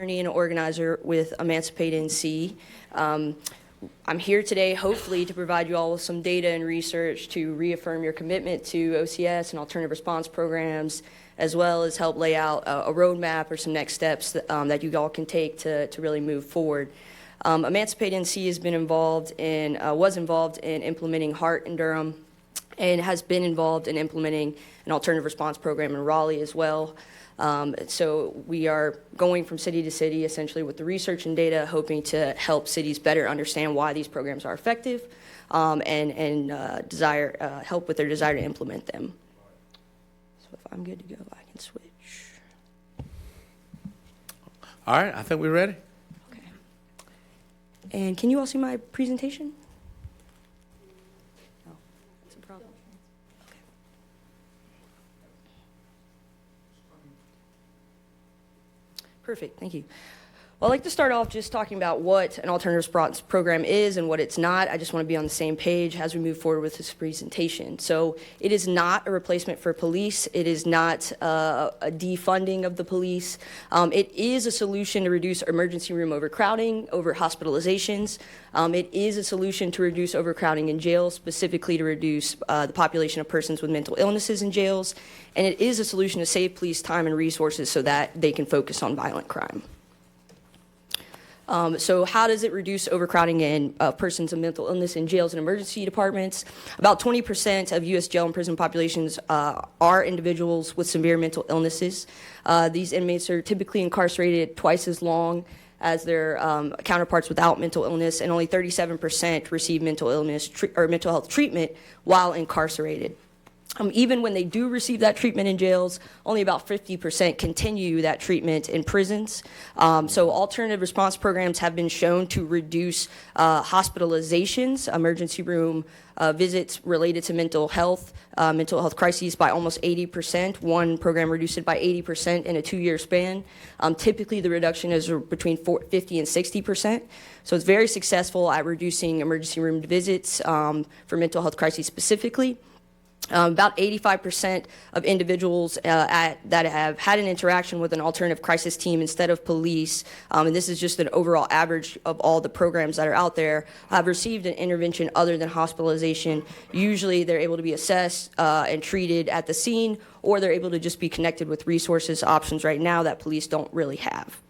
attorney and organizer with Emancipate NC. I'm here today, hopefully, to provide you all with some data and research to reaffirm your commitment to OCS and alternative response programs, as well as help lay out a roadmap or some next steps that you all can take to really move forward. Emancipate NC has been involved in, was involved in implementing HART in Durham, and has been involved in implementing an alternative response program in Raleigh as well. So we are going from city to city, essentially with the research and data, hoping to help cities better understand why these programs are effective and help with their desire to implement them. So if I'm good to go, I can switch. All right, I think we're ready. Okay. And can you all see my presentation? No, that's a problem. Okay. Perfect, thank you. Well, I'd like to start off just talking about what an alternative response program is and what it's not. I just want to be on the same page as we move forward with this presentation. So it is not a replacement for police. It is not a defunding of the police. It is a solution to reduce emergency room overcrowding, over hospitalizations. It is a solution to reduce overcrowding in jails, specifically to reduce the population of persons with mental illnesses in jails. And it is a solution to save police time and resources so that they can focus on violent crime. So how does it reduce overcrowding in persons with mental illness in jails and emergency departments? About 20% of U.S. jail and prison populations are individuals with severe mental illnesses. These inmates are typically incarcerated twice as long as their counterparts without mental illness, and only 37% receive mental illness or mental health treatment while incarcerated. Even when they do receive that treatment in jails, only about 50% continue that treatment in prisons. So alternative response programs have been shown to reduce hospitalizations, emergency room visits related to mental health crises by almost 80%. One program reduced it by 80% in a 2-year span. Typically, the reduction is between 50 and 60%. So it's very successful at reducing emergency room visits for mental health crises specifically. About 85% of individuals that have had an interaction with an alternative crisis team instead of police, and this is just an overall average of all the programs that are out there, have received an intervention other than hospitalization. Usually they're able to be assessed and treated at the scene, or they're able to just be connected with resources options right now that police don't really have.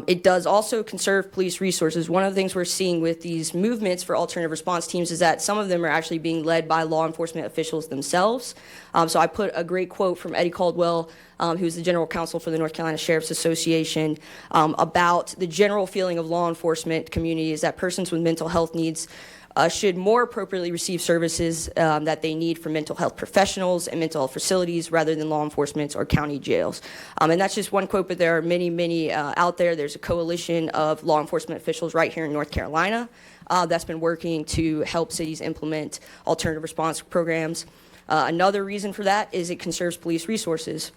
It does also conserve police resources. One of the things we're seeing with these movements for alternative response teams is that some of them are actually being led by law enforcement officials themselves. So I put a great quote from Eddie Caldwell, who's the general counsel for the North Carolina Sheriff's Association, about the general feeling of law enforcement communities that persons with mental health needs should more appropriately receive services that they need from mental health professionals and mental health facilities rather than law enforcement or county jails. And that's just one quote, but there are many, many out there. There's a coalition of law enforcement officials right here in North Carolina that's been working to help cities implement alternative response programs. Another reason for that is it conserves police resources.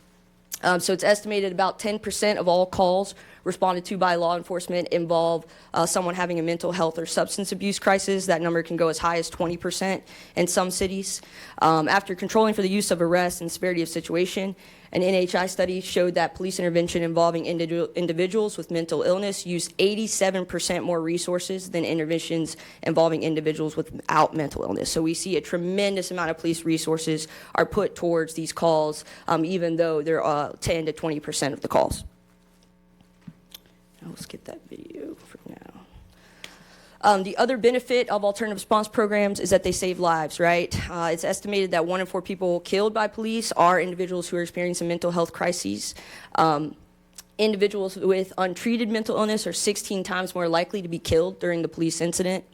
So it's estimated about 10% of all calls responded to by law enforcement involve someone having a mental health or substance abuse crisis. That number can go as high as 20% in some cities. After controlling for the use of arrest and severity of situation, an NHI study showed that police intervention involving individuals with mental illness used 87% more resources than interventions involving individuals without mental illness. So we see a tremendous amount of police resources are put towards these calls, even though they're 10 to 20% of the calls. I'll skip that video for now. The other benefit of alternative response programs is that they save lives, right? It's estimated that 1 in 4 people killed by police are individuals who are experiencing mental health crises. Individuals with untreated mental illness are 16 times more likely to be killed during the police incident.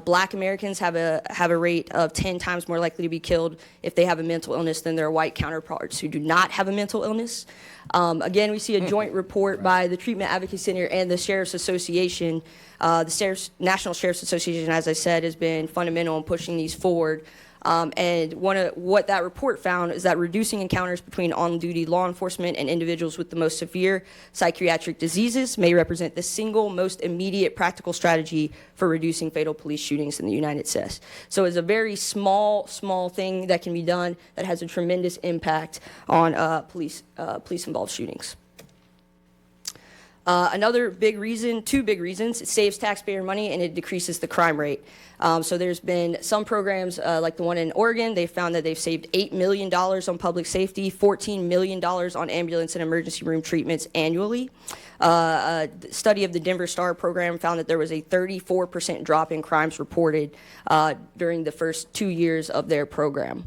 Black Americans have a rate of 10 times more likely to be killed if they have a mental illness than their white counterparts who do not have a mental illness. Again, we see a joint report by the Treatment Advocacy Center and the Sheriff's Association. The National Sheriff's Association, as I said, has been fundamental in pushing these forward. And what that report found is that reducing encounters between on-duty law enforcement and individuals with the most severe psychiatric diseases may represent the single most immediate practical strategy for reducing fatal police shootings in the United States. So it's a very small thing that can be done that has a tremendous impact on police-involved shootings. Another big reason, two big reasons, it saves taxpayer money and it decreases the crime rate. So there's been some programs like the one in Oregon, they found that they've saved $8 million on public safety, $14 million on ambulance and emergency room treatments annually. A study of the Denver Star program found that there was a 34% drop in crimes reported during the first 2 years of their program.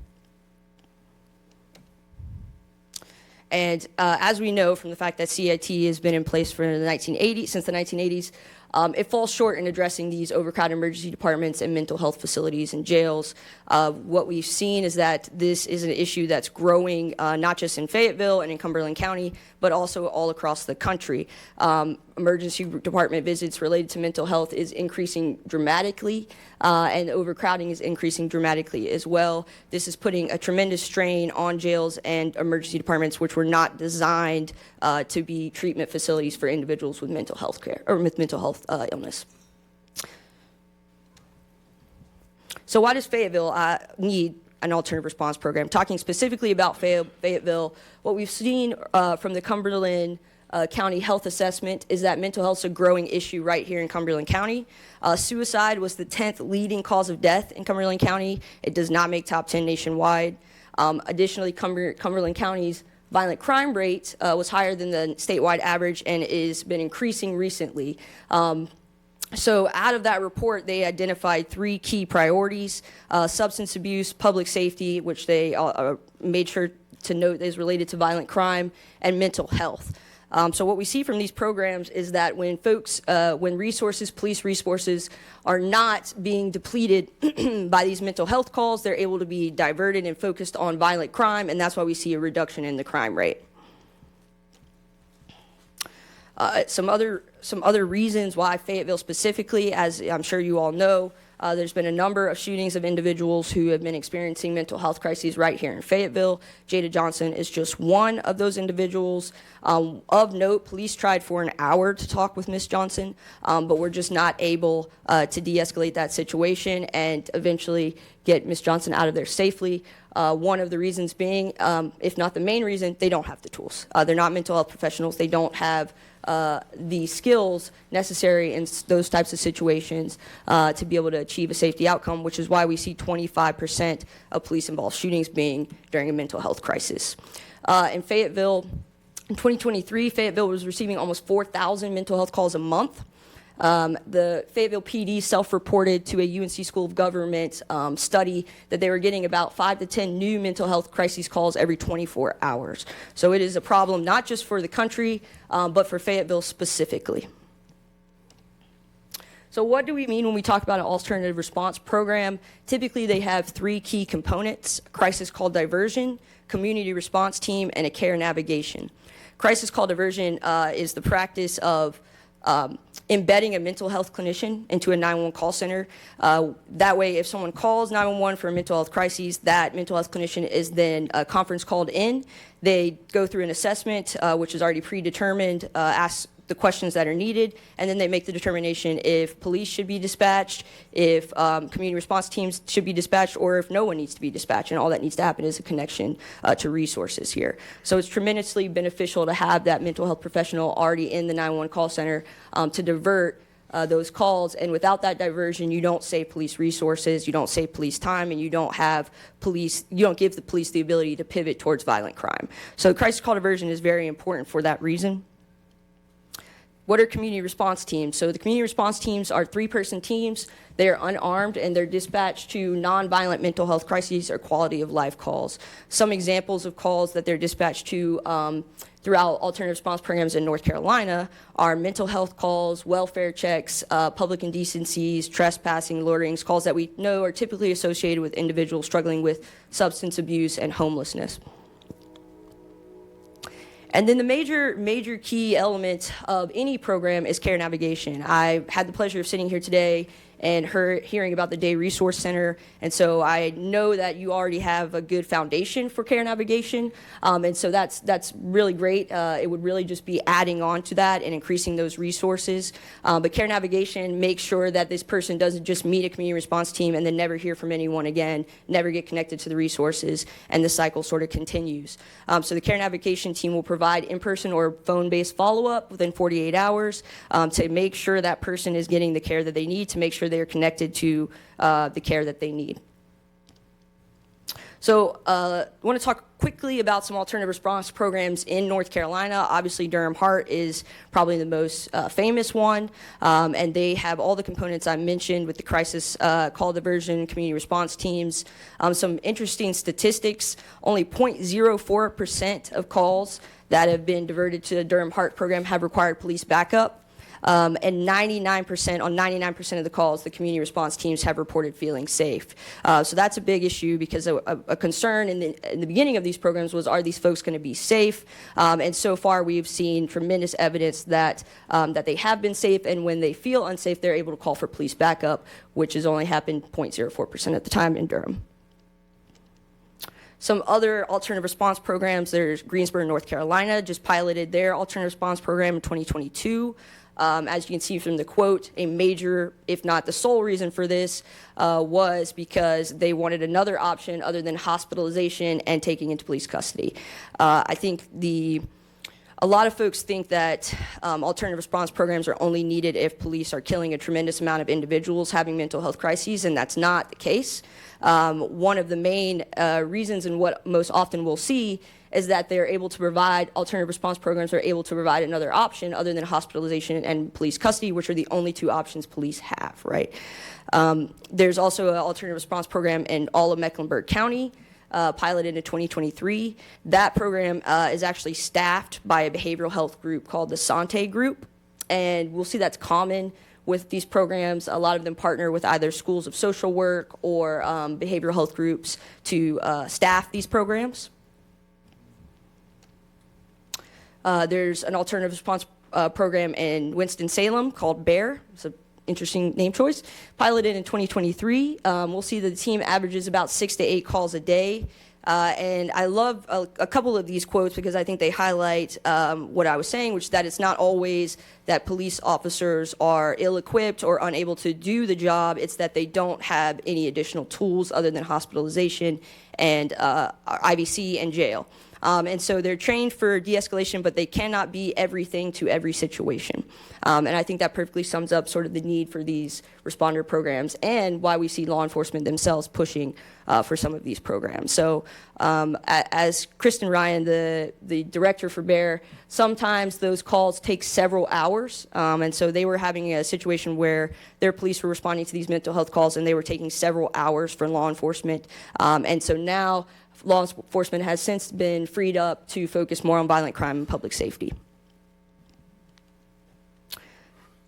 And as we know from the fact that CIT has been in place since the 1980s, it falls short in addressing these overcrowded emergency departments and mental health facilities and jails. What we've seen is that this is an issue that's growing not just in Fayetteville and in Cumberland County, but also all across the country. Emergency department visits related to mental health is increasing dramatically, and overcrowding is increasing dramatically as well. This is putting a tremendous strain on jails and emergency departments, which were not designed to be treatment facilities for individuals with mental health care or with mental health illness. So why does Fayetteville need an alternative response program? Talking specifically about Fayetteville, what we've seen from the Cumberland County Health Assessment is that mental health is a growing issue right here in Cumberland County. Suicide was the 10th leading cause of death in Cumberland County. It does not make top 10 nationwide. Additionally, Cumberland County's violent crime rate was higher than the statewide average and has been increasing recently. So out of that report, they identified 3 key priorities: substance abuse, public safety, which they made sure to note is related to violent crime, and mental health. So what we see from these programs is that when police resources are not being depleted by these mental health calls, they're able to be diverted and focused on violent crime, and that's why we see a reduction in the crime rate. Some other reasons why Fayetteville specifically, as I'm sure you all know, there's been a number of shootings of individuals who have been experiencing mental health crises right here in Fayetteville. Jada Johnson is just one of those individuals. Of note, police tried for an hour to talk with Ms. Johnson, but were just not able to de-escalate that situation and eventually get Ms. Johnson out of there safely. One of the reasons being, if not the main reason, they don't have the tools. They're not mental health professionals. They don't have the skills necessary in those types of situations to be able to achieve a safety outcome, which is why we see 25% of police-involved shootings being during a mental health crisis. In Fayetteville, in 2023, Fayetteville was receiving almost 4,000 mental health calls a month. The Fayetteville PD self-reported to a UNC School of Government study that they were getting about 5 to 10 new mental health crises calls every 24 hours. So it is a problem not just for the country, but for Fayetteville specifically. So what do we mean when we talk about an alternative response program? Typically, they have 3 key components: crisis call diversion, community response team, and a care navigation. Crisis call diversion is the practice of embedding a mental health clinician into a 911 call center. That way, if someone calls 911 for a mental health crisis, that mental health clinician is then conference called in. They go through an assessment, which is already predetermined, ask the questions that are needed, and then they make the determination if police should be dispatched, if community response teams should be dispatched, or if no one needs to be dispatched, and all that needs to happen is a connection to resources here. So it's tremendously beneficial to have that mental health professional already in the 911 call center to divert those calls, and without that diversion, you don't save police resources, you don't save police time, and you don't give the police the ability to pivot towards violent crime. So crisis call diversion is very important for that reason. What are community response teams? So the community response teams are 3-person teams. They are unarmed and they're dispatched to nonviolent mental health crises or quality of life calls. Some examples of calls that they're dispatched to throughout alternative response programs in North Carolina are mental health calls, welfare checks, public indecencies, trespassing, loiterings, calls that we know are typically associated with individuals struggling with substance abuse and homelessness. And then the major key element of any program is care navigation. I had the pleasure of sitting here today and hearing about the Day Resource Center. And so I know that you already have a good foundation for care navigation, and so that's really great. It would really just be adding on to that and increasing those resources. But care navigation makes sure that this person doesn't just meet a community response team and then never hear from anyone again, never get connected to the resources, and the cycle sort of continues. So the care navigation team will provide in-person or phone-based follow-up within 48 hours to make sure that person is getting the care that they need, to make sure they're connected to the care that they need. So I want to talk quickly about some alternative response programs in North Carolina. Obviously, Durham Heart is probably the most famous one, and they have all the components I mentioned with the crisis call diversion, community response teams. Some interesting statistics: only 0.04% of calls that have been diverted to the Durham Heart program have required police backup. And 99% of the calls, the community response teams have reported feeling safe. So that's a big issue, because a concern in the beginning of these programs was, are these folks going to be safe? And so far, we've seen tremendous evidence that they have been safe, and when they feel unsafe, they're able to call for police backup, which has only happened 0.04% of the time in Durham. Some other alternative response programs: there's Greensboro, North Carolina, just piloted their alternative response program in 2022. As you can see from the quote, a major, if not the sole reason for this was because they wanted another option other than hospitalization and taking into police custody. I think a lot of folks think that alternative response programs are only needed if police are killing a tremendous amount of individuals having mental health crises, and that's not the case. One of the main reasons, and what most often we'll see, is that they're able to provide, alternative response programs are able to provide another option other than hospitalization and police custody, which are the only two options police have, right? There's also an alternative response program in all of Mecklenburg County, piloted in 2023. That program is actually staffed by a behavioral health group called the Sante Group, and we'll see that's common with these programs. A lot of them partner with either schools of social work or behavioral health groups to staff these programs. There's an alternative response program in Winston-Salem called BEAR. It's an interesting name choice. Piloted in 2023. We'll see that the team averages about 6 to 8 calls a day. And I love a couple of these quotes because I think they highlight what I was saying, which is that it's not always that police officers are ill-equipped or unable to do the job. It's that they don't have any additional tools other than hospitalization and IVC and jail. And so they're trained for de-escalation, but they cannot be everything to every situation. And I think that perfectly sums up sort of the need for these responder programs and why we see law enforcement themselves pushing for some of these programs. So as Kristen Ryan, the director for BEAR, sometimes those calls take several hours. And so they were having a situation where their police were responding to these mental health calls, and they were taking several hours for law enforcement. And so now law enforcement has since been freed up to focus more on violent crime and public safety.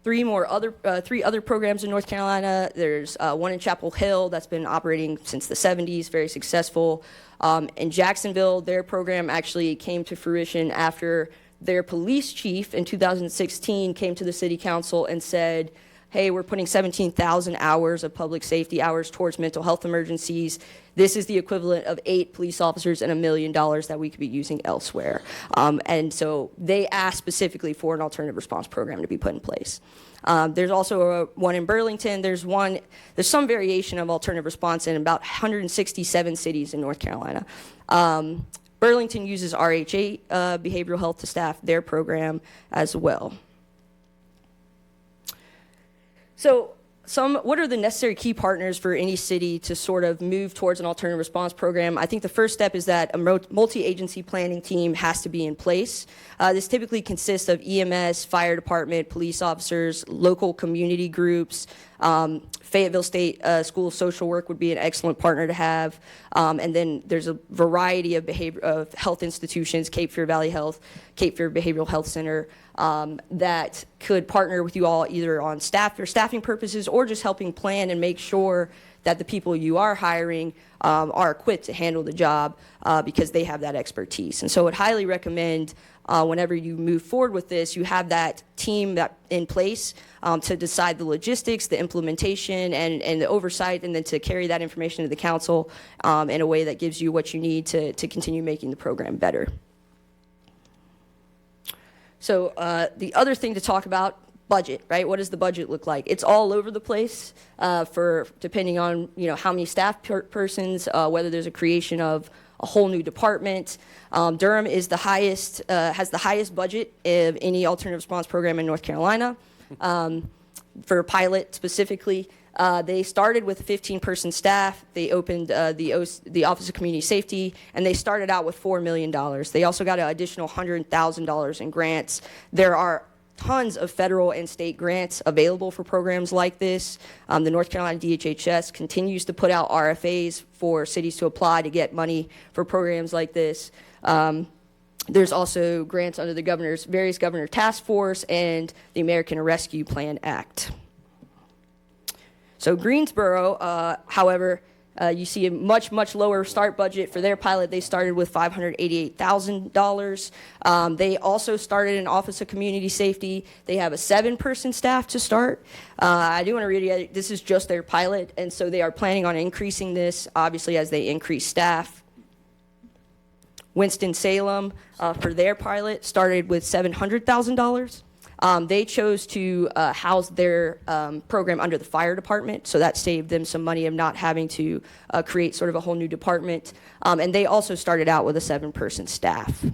Three other programs in North Carolina. There's one in Chapel Hill that's been operating since the 70s, very successful. In Jacksonville, their program actually came to fruition after their police chief in 2016 came to the city council and said, hey, we're putting 17,000 hours of public safety hours towards mental health emergencies. This is the equivalent of 8 police officers and $1 million that we could be using elsewhere. And so they asked specifically for an alternative response program to be put in place. There's also one in Burlington. There's some variation of alternative response in about 167 cities in North Carolina. Burlington uses RHA Behavioral Health to staff their program as well. So what are the necessary key partners for any city to sort of move towards an alternative response program? I think the first step is that a multi-agency planning team has to be in place. This typically consists of EMS, fire department, police officers, local community groups. Fayetteville State School of Social Work would be an excellent partner to have. And then there's a variety of health institutions, Cape Fear Valley Health, Cape Fear Behavioral Health Center, that could partner with you all either on staff or staffing purposes or just helping plan and make sure that the people you are hiring are equipped to handle the job because they have that expertise. And so I would highly recommend whenever you move forward with this, you have that team that in place to decide the logistics, the implementation, and the oversight, and then to carry that information to the council in a way that gives you what you need to continue making the program better. So the other thing to talk about, budget, right? What does the budget look like? It's all over the place for depending on how many staff persons, whether there's a creation of a whole new department. Durham is the highest, has the highest budget of any alternative response program in North Carolina. For a pilot specifically, they started with a 15-person staff. They opened the Office of Community Safety, and they started out with $4 million. They also got an additional $100,000 in grants. There are tons of federal and state grants available for programs like this. The North Carolina DHHS continues to put out RFAs for cities to apply to get money for programs like this. There's also grants under the various governor task force and the American Rescue Plan Act. So Greensboro, however, you see a much, much lower start budget for their pilot. They started with $588,000. They also started an Office of Community Safety. They have a 7-person staff to start. I do want to reiterate, this is just their pilot, and so they are planning on increasing this, obviously, as they increase staff. Winston-Salem, for their pilot, started with $700,000. They chose to house their program under the fire department, so that saved them some money of not having to create sort of a whole new department. And they also started out with a 7-person staff.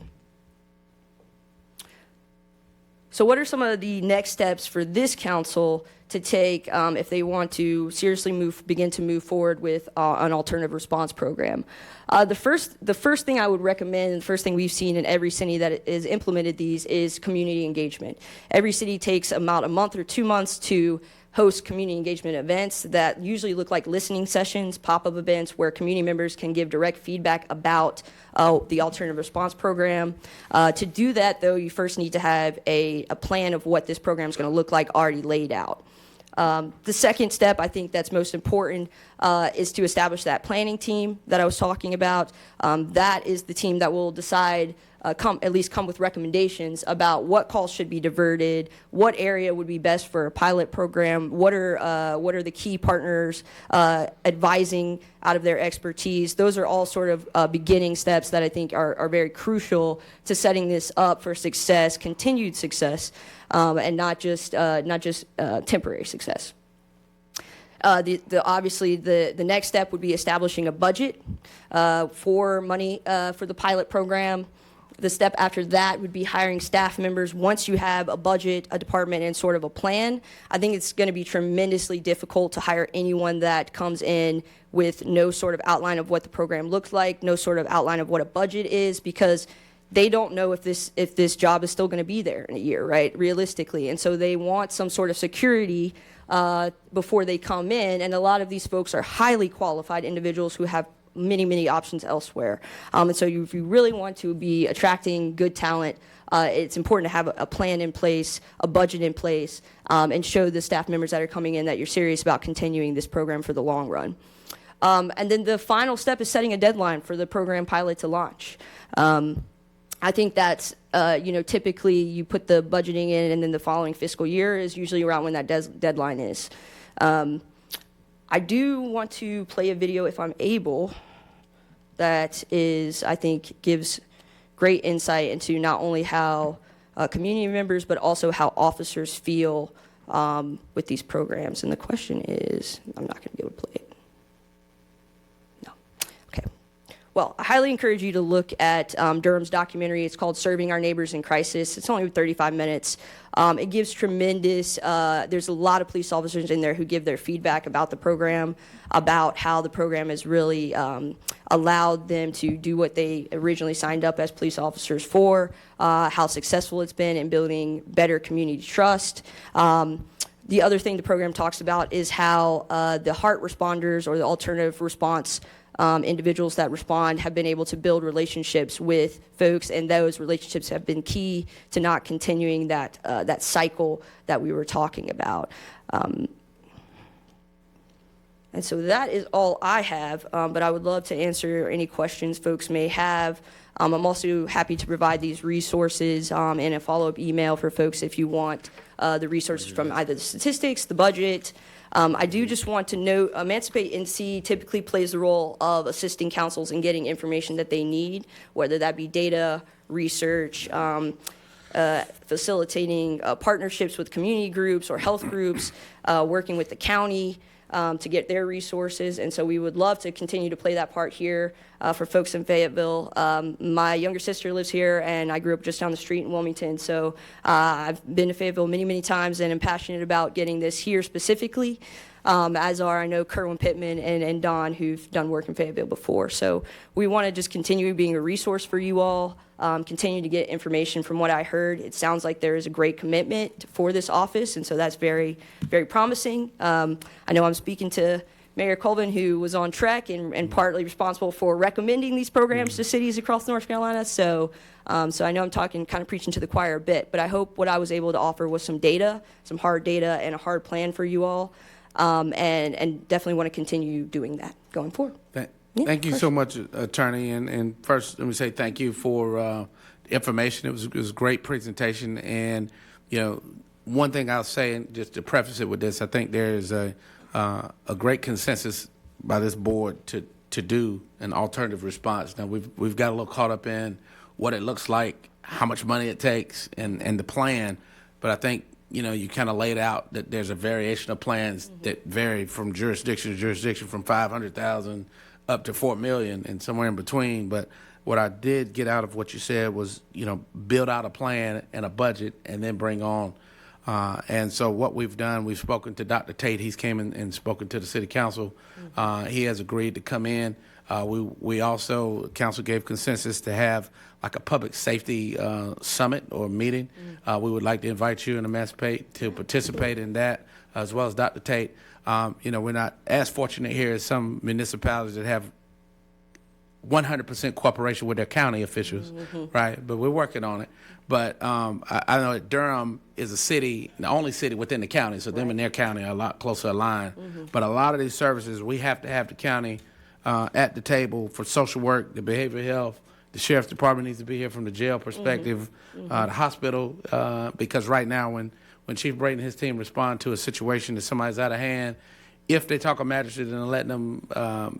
So what are some of the next steps for this council to take if they want to seriously begin to move forward with an alternative response program? The first thing I would recommend, and the first thing we've seen in every city that has implemented these, is community engagement. Every city takes about a month or 2 months to host community engagement events that usually look like listening sessions, pop-up events where community members can give direct feedback about the alternative response program. To do that, though, you first need to have a plan of what this program is going to look like already laid out. The second step, I think that's most important, is to establish that planning team that I was talking about. That is the team that will decide, at least come with recommendations about what calls should be diverted, what area would be best for a pilot program, what are the key partners advising out of their expertise. Those are all sort of beginning steps that I think are very crucial to setting this up for success, continued success, and not just temporary success. Obviously, the next step would be establishing a budget for money for the pilot program. The step after that would be hiring staff members. Once you have a budget, a department, and sort of a plan, I think it's going to be tremendously difficult to hire anyone that comes in with no sort of outline of what the program looks like, no sort of outline of what a budget is, because they don't know if this job is still going to be there in a year, right, realistically. And so they want some sort of security before they come in, and a lot of these folks are highly qualified individuals who have many options elsewhere. And so if you really want to be attracting good talent, it's important to have a plan in place, a budget in place, and show the staff members that are coming in that you're serious about continuing this program for the long run. And then the final step is setting a deadline for the program pilot to launch. I think that's, typically you put the budgeting in, and then the following fiscal year is usually around when that deadline is. I do want to play a video, if I'm able, that I think gives great insight into not only how community members, but also how officers feel with these programs. And the question is, I'm not going to be able to play it. No. Okay. Well, I highly encourage you to look at Durham's documentary. It's called Serving Our Neighbors in Crisis. It's only 35 minutes. It gives tremendous, there's a lot of police officers in there who give their feedback about the program, about how the program has really allowed them to do what they originally signed up as police officers for, how successful it's been in building better community trust. The other thing the program talks about is how the HART responders, or the alternative response individuals that respond have been able to build relationships with folks, and those relationships have been key to not continuing that cycle that we were talking about. And so that is all I have, but I would love to answer any questions folks may have. I'm also happy to provide these resources in a follow-up email for folks if you want the resources from either the statistics, the budget. I do just want to note, Emancipate NC typically plays the role of assisting councils in getting information that they need, whether that be data, research, facilitating partnerships with community groups or health groups, working with the county to get their resources. And so we would love to continue to play that part here for folks in Fayetteville. My younger sister lives here, and I grew up just down the street in Wilmington. So I've been to Fayetteville many, many times, and am passionate about getting this here specifically, as are, I know, Kerwin Pittman and Don, who've done work in Fayetteville before. So we want to just continue being a resource for you all, continue to get information. From what I heard, it sounds like there is a great commitment for this office, and so that's very, very promising. I know I'm speaking to Mayor Colvin, who was on TREC and partly responsible for recommending these programs to cities across North Carolina. So I know I'm talking, kind of preaching to the choir a bit, but I hope what I was able to offer was some data, some hard data, and a hard plan for you all, and definitely want to continue doing that going forward. Thank you so much, Attorney. And first, let me say thank you for information. It was a great presentation. And, you know, one thing I'll say, and just to preface it with this, I think there is a great consensus by this board to do an alternative response. Now, we've got a little caught up in what it looks like, how much money it takes, and the plan. But I think, you know, you kind of laid out that there's a variation of plans that vary from jurisdiction to jurisdiction, from 500,000 up to 4 million and somewhere in between. But what I did get out of what you said was, you know, build out a plan and a budget and then bring on. And so what we've done, we've spoken to Dr. Tate. He's came in and spoken to the city council. He has agreed to come in. We also, council gave consensus to have like a public safety summit or meeting. We would like to invite you and Emancipate to participate in that, as well as Dr. Tate. You know, we're not as fortunate here as some municipalities that have 100% cooperation with their county officials, right? But we're working on it. But I know that Durham is a city, the only city within the county, so them and their county are a lot closer aligned. But a lot of these services, we have to have the county at the table for social work, the behavioral health. The sheriff's department needs to be here from the jail perspective, the hospital, because right now when Chief Brayton and his team respond to a situation that somebody's out of hand, if they talk a magistrate and letting them,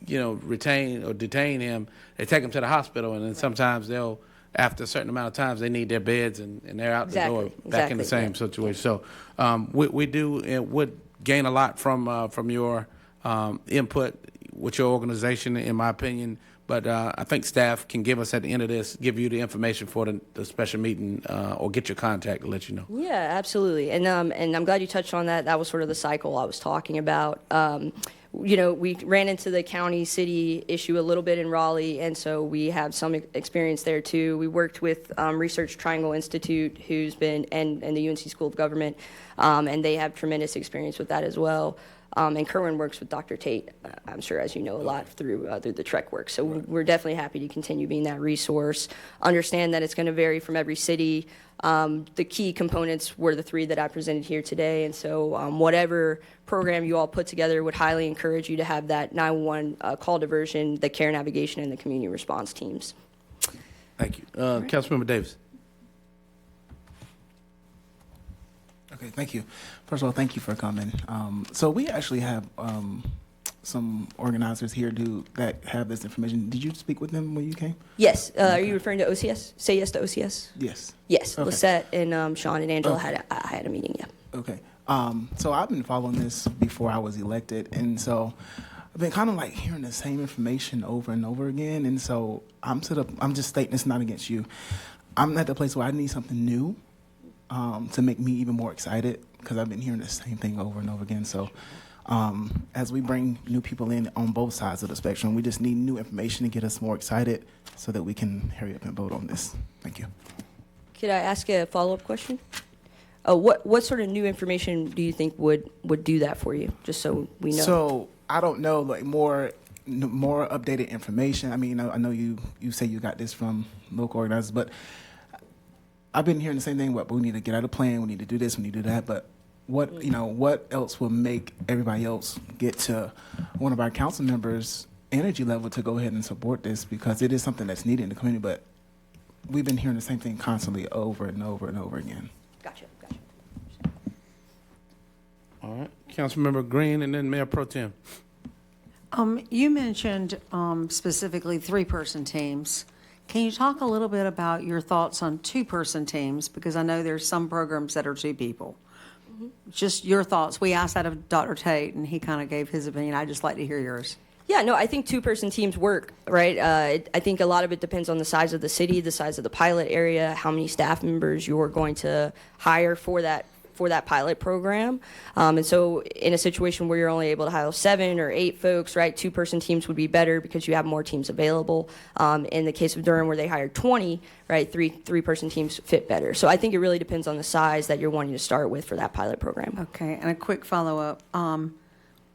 you know, retain or detain him, they take him to the hospital, and then sometimes they'll, after a certain amount of times, they need their beds, and they're out the door back in the same situation. So we do and would gain a lot from your input with your organization, in my opinion. But I think staff can give us at the end of this, give you the information for the special meeting, or get your contact to let you know. Yeah, absolutely. And I'm glad you touched on that. That was sort of the cycle I was talking about. You know, we ran into the county-city issue a little bit in Raleigh, and so we have some experience there too. We worked with Research Triangle Institute, who's been, and the UNC School of Government, and they have tremendous experience with that as well. And Kerwin works with Dr. Tate, I'm sure, as you know, a lot through the TREC work. So we're definitely happy to continue being that resource. Understand that it's going to vary from every city. The key components were the three that I presented here today. And so whatever program you all put together, would highly encourage you to have that 911 call diversion, the care navigation, and the community response teams. Thank you. Councilmember Davis. Okay, thank you. First of all, thank you for coming. So we actually have some organizers here that have this information. Did you speak with them when you came? Yes. Are you referring to OCS? Say yes to OCS? Yes. Yes. Okay. Lisette and Sean and Angela I had a meeting, yeah. Okay. So I've been following this before I was elected, and so I've been kind of like hearing the same information over and over again, and so I'm just stating this not against you. I'm at the place where I need something new to make me even more excited, because I've been hearing the same thing over and over again. So as we bring new people in on both sides of the spectrum, we just need new information to get us more excited so that we can hurry up and vote on this. Thank you. Could I ask a follow-up question? What sort of new information do you think would do that for you, just so we know? So I don't know, like more more updated information. I mean, I know you say you got this from local organizers, but I've been hearing the same thing. What we need to get out a plan. We need to do this. We need to do that. But what else will make everybody else get to one of our council members' energy level to go ahead and support this, because it is something that's needed in the community. But we've been hearing the same thing constantly over and over and over again. Gotcha. All right, Councilmember Green, and then Mayor Pro Tem. You mentioned specifically three-person teams. Can you talk a little bit about your thoughts on two-person teams? Because I know there's some programs that are two people. Just your thoughts. We asked that of Dr. Tate, and he kind of gave his opinion. I'd just like to hear yours. Yeah, no, I think two-person teams work, right? I think a lot of it depends on the size of the city, the size of the pilot area, how many staff members you're going to hire for that pilot program. And so in a situation where you're only able to hire 7 or 8 folks, right, two-person teams would be better because you have more teams available. In the case of Durham, where they hired 20, right, three-person teams fit better. So I think it really depends on the size that you're wanting to start with for that pilot program. Okay, and a quick follow-up.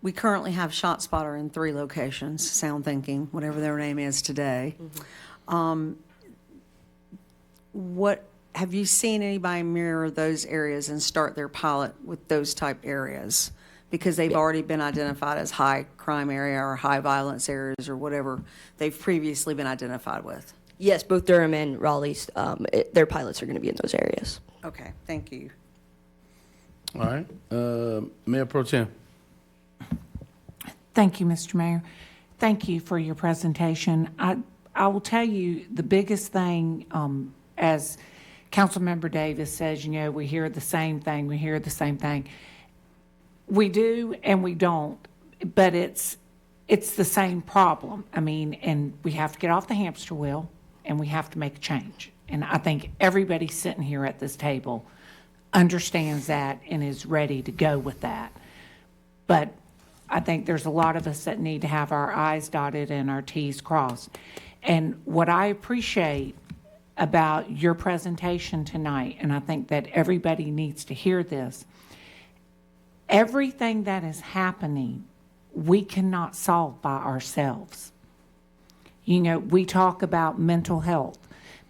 We currently have ShotSpotter in 3 locations, Sound Thinking, whatever their name is today. What have you seen anybody mirror those areas and start their pilot with those type areas? Because they've already been identified as high crime area or high violence areas or whatever they've previously been identified with. Yes, both Durham and Raleigh, their pilots are going to be in those areas. Okay, thank you. All right, Mayor Pro Tem. Thank you, Mr. Mayor. Thank you for your presentation. I will tell you the biggest thing, as Councilmember Davis says, we hear the same thing. We hear the same thing. We do and we don't, but it's the same problem. I mean, and we have to get off the hamster wheel and we have to make a change. And I think everybody sitting here at this table understands that and is ready to go with that. But I think there's a lot of us that need to have our I's dotted and our T's crossed. And what I appreciate about your presentation tonight, and I think that everybody needs to hear this, everything that is happening, we cannot solve by ourselves. We talk about mental health.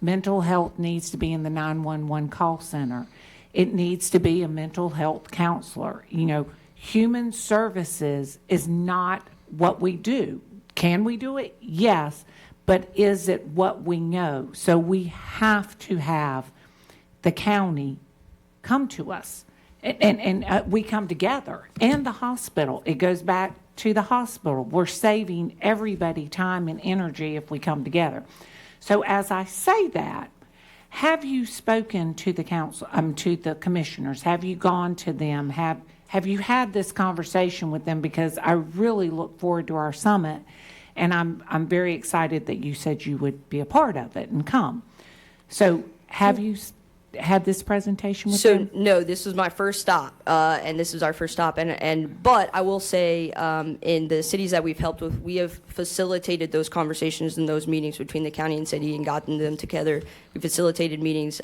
Mental health needs to be in the 911 call center. It needs to be a mental health counselor. Human services is not what we do. Can we do it? Yes. But is it what we know? So we have to have the county come to us. And we come together. And the hospital. It goes back to the hospital. We're saving everybody time and energy if we come together. So as I say that, have you spoken to the council, to the commissioners? Have you gone to them? Have you had this conversation with them? Because I really look forward to our summit, and I'm very excited that you said you would be a part of it and come. So have you had this presentation with them? No, this was my first stop, and this is our first stop. But I will say, in the cities that we've helped with, we have facilitated those conversations and those meetings between the county and city and gotten them together. We facilitated meetings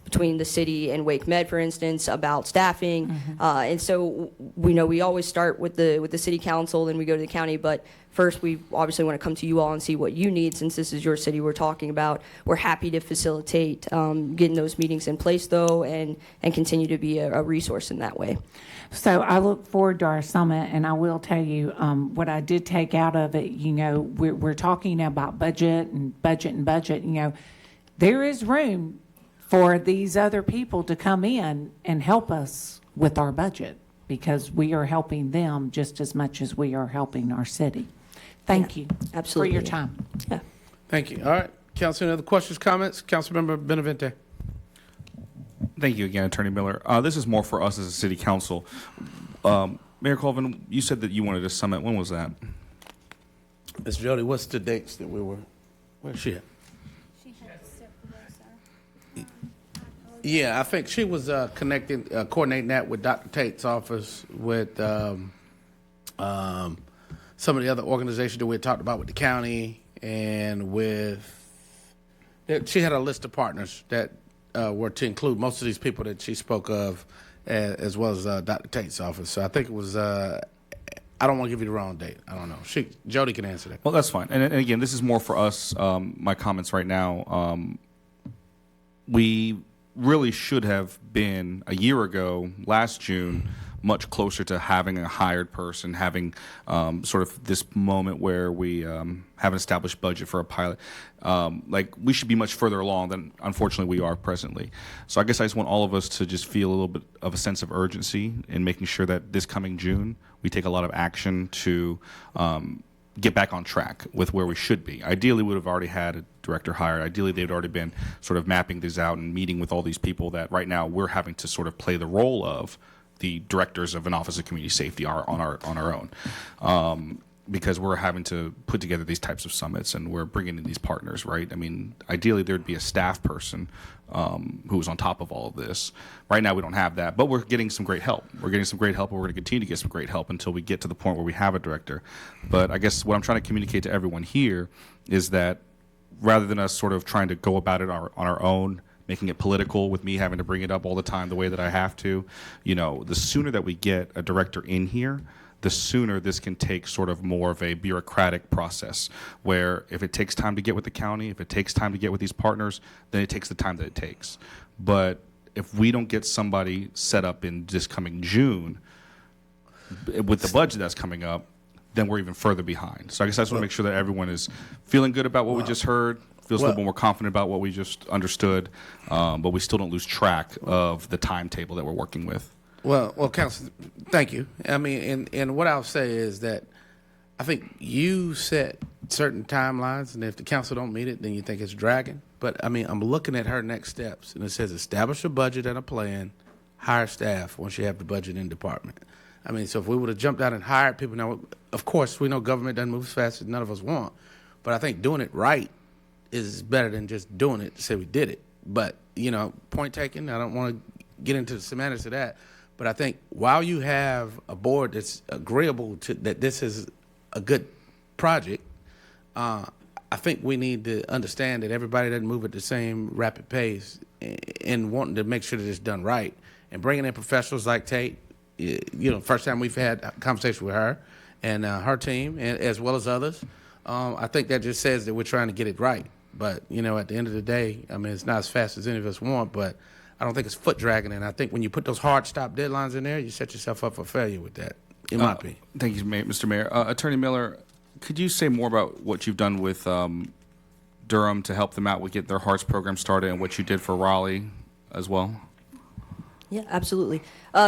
between the city and Wake Med, for instance, about staffing. And so we always start with the city council, then we go to the county, but first, we obviously want to come to you all and see what you need, since this is your city we're talking about. We're happy to facilitate getting those meetings in place, though, and continue to be a resource in that way. So I look forward to our summit, and I will tell you what I did take out of it. We're talking about budget. There is room for these other people to come in and help us with our budget, because we are helping them just as much as we are helping our city. Thank you absolutely for your time. Yeah. Thank you. All right, Council, any other questions, comments? Councilmember Benavente. Thank you again, Attorney Miller. This is more for us as a city council. Mayor Colvin, you said that you wanted a summit. When was that? Ms. Jody, what's the dates that we were? Where's she at? She had to step away, sir. Yeah, I think she was coordinating that with Dr. Tate's office, with some of the other organizations that we had talked about with the county, and she had a list of partners that were to include most of these people that she spoke of, as well as Dr. Tate's office. So I think it was I don't want to give you the wrong date. I don't know. Jody can answer that. Well, that's fine. And again, this is more for us, my comments right now. We really should have been, a year ago, last June, much closer to having a hired person, having sort of this moment where we have an established budget for a pilot. Like, we should be much further along than, unfortunately, we are presently. So I guess I just want all of us to just feel a little bit of a sense of urgency in making sure that this coming June, we take a lot of action to get back on track with where we should be. Ideally, we would have already had a director hired. Ideally, they'd already been sort of mapping these out and meeting with all these people that right now we're having to sort of play the role of the directors of an Office of Community Safety on our own. Because we're having to put together these types of summits and we're bringing in these partners, right? I mean, ideally there'd be a staff person who's on top of all of this. Right now we don't have that, but we're getting some great help. We're getting some great help, and we're going to continue to get some great help until we get to the point where we have a director. But I guess what I'm trying to communicate to everyone here is that rather than us sort of trying to go about it on our own, making it political with me having to bring it up all the time the way that I have to, the sooner that we get a director in here, the sooner this can take sort of more of a bureaucratic process where if it takes time to get with the county, if it takes time to get with these partners, then it takes the time that it takes. But if we don't get somebody set up in this coming June with the budget that's coming up, then we're even further behind. So I guess I just want to make sure that everyone is feeling good about what we just heard, feels a little bit more confident about what we just understood, but we still don't lose track of the timetable that we're working with. Well, Council, thank you. I mean, and what I'll say is that I think you set certain timelines, and if the council don't meet it, then you think it's dragging. But, I mean, I'm looking at her next steps, and it says establish a budget and a plan, hire staff once you have the budget in department. I mean, so if we would have jumped out and hired people, now, of course, we know government doesn't move as fast as none of us want, but I think doing it right is better than just doing it to say we did it. But, point taken, I don't want to get into the semantics of that. But I think while you have a board that's agreeable to that this is a good project, I think we need to understand that everybody doesn't move at the same rapid pace and wanting to make sure that it's done right. And bringing in professionals like Tate, first time we've had a conversation with her and her team, and as well as others, I think that just says that we're trying to get it right. But, at the end of the day, I mean, it's not as fast as any of us want, but I don't think it's foot dragging, and I think when you put those hard stop deadlines in there, you set yourself up for failure with that, in my opinion. Thank you, Mr. Mayor. Attorney Miller, could you say more about what you've done with Durham to help them out with get their HEARTS program started and what you did for Raleigh as well? Yeah, absolutely.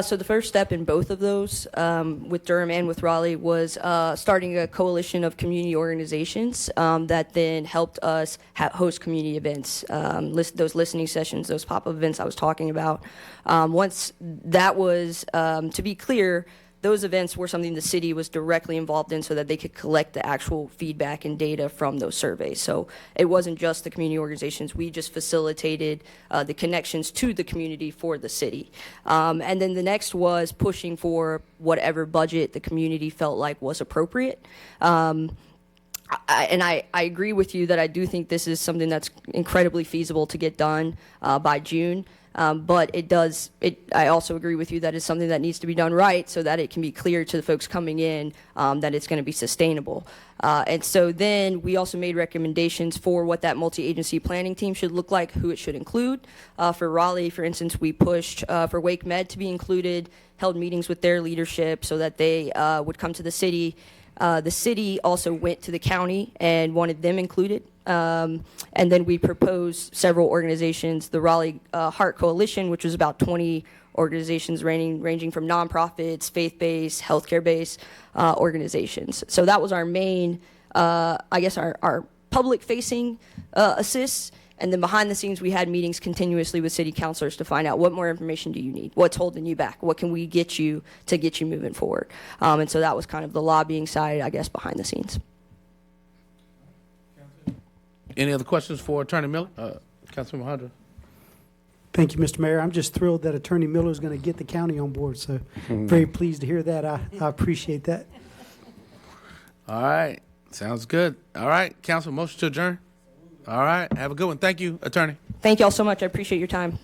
So the first step in both of those, with Durham and with Raleigh, was starting a coalition of community organizations that then helped us host community events, those listening sessions, those pop-up events I was talking about. Once that was, to be clear, those events were something the city was directly involved in so that they could collect the actual feedback and data from those surveys. So it wasn't just the community organizations. We just facilitated the connections to the community for the city. And then the next was pushing for whatever budget the community felt like was appropriate. I agree with you that I do think this is something that's incredibly feasible to get done by June. But I also agree with you that it's something that needs to be done right so that it can be clear to the folks coming in that it's going to be sustainable. And so then we also made recommendations for what that multi-agency planning team should look like, who it should include. For Raleigh, for instance, we pushed for Wake Med to be included, held meetings with their leadership so that they would come to the city. The city also went to the county and wanted them included. And then we proposed several organizations, the Raleigh Heart Coalition, which was about 20 organizations ranging from nonprofits, faith-based, healthcare-based organizations. So that was our main, our public-facing assists. And then behind the scenes, we had meetings continuously with city councilors to find out what more information do you need? What's holding you back? What can we get you to get you moving forward? And so that was kind of the lobbying side, I guess, behind the scenes. Any other questions for Attorney Miller? Councilman Mahadra. Thank you, Mr. Mayor. I'm just thrilled that Attorney Miller is going to get the county on board, so very pleased to hear that. I appreciate that. All right. Sounds good. All right. Council, motion to adjourn. All right. Have a good one. Thank you, Attorney. Thank you all so much. I appreciate your time.